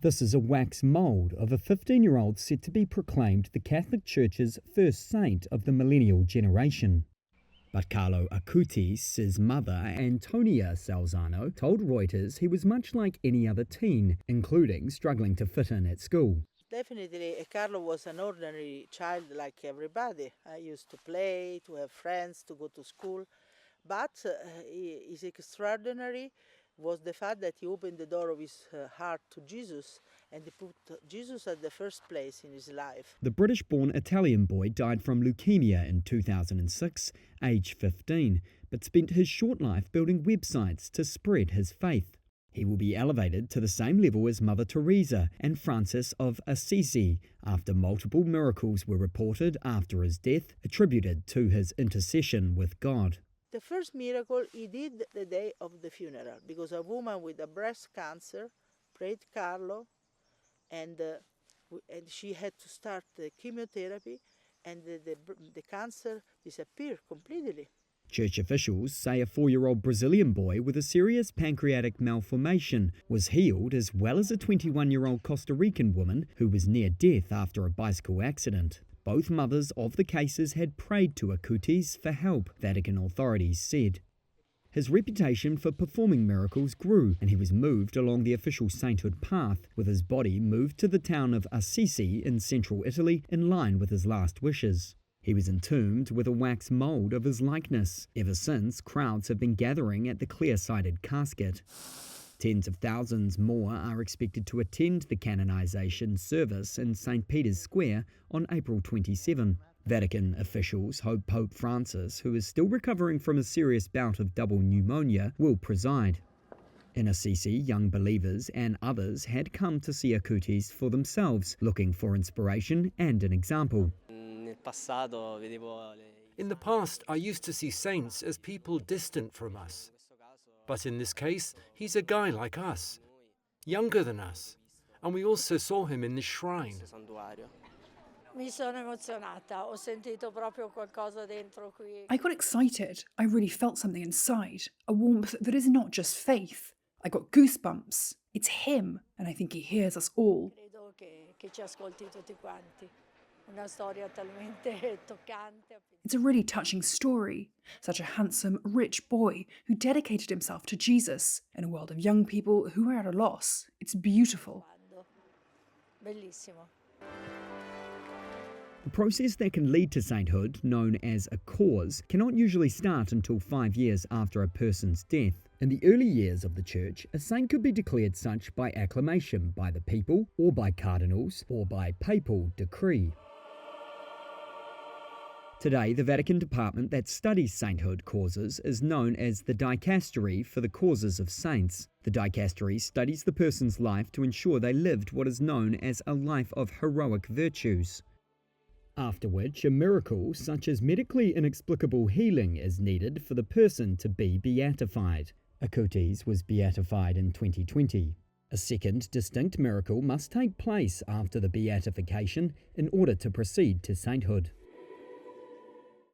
This is a wax mould of a 15-year-old set to be proclaimed the Catholic Church's first saint of the millennial generation. But Carlo Acutis, his mother, Antonia Salzano, told Reuters he was much like any other teen, including struggling to fit in at school. Definitely, Carlo was an ordinary child like everybody. I used to play, to have friends, to go to school. But his extraordinary was the fact that he opened the door of his heart to Jesus, and he put Jesus at the first place in his life. The British-born Italian boy died from leukemia in 2006, age 15, but spent his short life building websites to spread his faith. He will be elevated to the same level as Mother Teresa and Francis of Assisi after multiple miracles were reported after his death, attributed to his intercession with God. The first miracle he did the day of the funeral, because a woman with a breast cancer prayed Carlo, and she had to start the chemotherapy, and the cancer disappeared completely. Church officials say a 4-year-old Brazilian boy with a serious pancreatic malformation was healed, as well as a 21-year-old Costa Rican woman who was near death after a bicycle accident. Both mothers of the cases had prayed to Acutis for help, Vatican authorities said. His reputation for performing miracles grew, and he was moved along the official sainthood path, with his body moved to the town of Assisi in central Italy in line with his last wishes. He was entombed with a wax mould of his likeness. Ever since, crowds have been gathering at the clear-sided casket. Tens of thousands more are expected to attend the canonization service in St. Peter's Square on April 27. Vatican officials hope Pope Francis, who is still recovering from a serious bout of double pneumonia, will preside. In Assisi, young believers and others had come to see Acutis for themselves, looking for inspiration and an example. In the past, I used to see saints as people distant from us. But in this case, he's a guy like us, younger than us, and we also saw him in this shrine. I got excited. I really felt something inside, a warmth that is not just faith. I got goosebumps. It's him, and I think he hears us all. It's a really touching story. Such a handsome, rich boy who dedicated himself to Jesus in a world of young people who are at a loss. It's beautiful. The process that can lead to sainthood, known as a cause, cannot usually start until 5 years after a person's death. In the early years of the Church, a saint could be declared such by acclamation by the people, or by cardinals, or by papal decree. Today, the Vatican department that studies sainthood causes is known as the Dicastery for the Causes of Saints. The Dicastery studies the person's life to ensure they lived what is known as a life of heroic virtues. After which, a miracle, such as medically inexplicable healing, is needed for the person to be beatified. Acutis was beatified in 2020. A second distinct miracle must take place after the beatification in order to proceed to sainthood.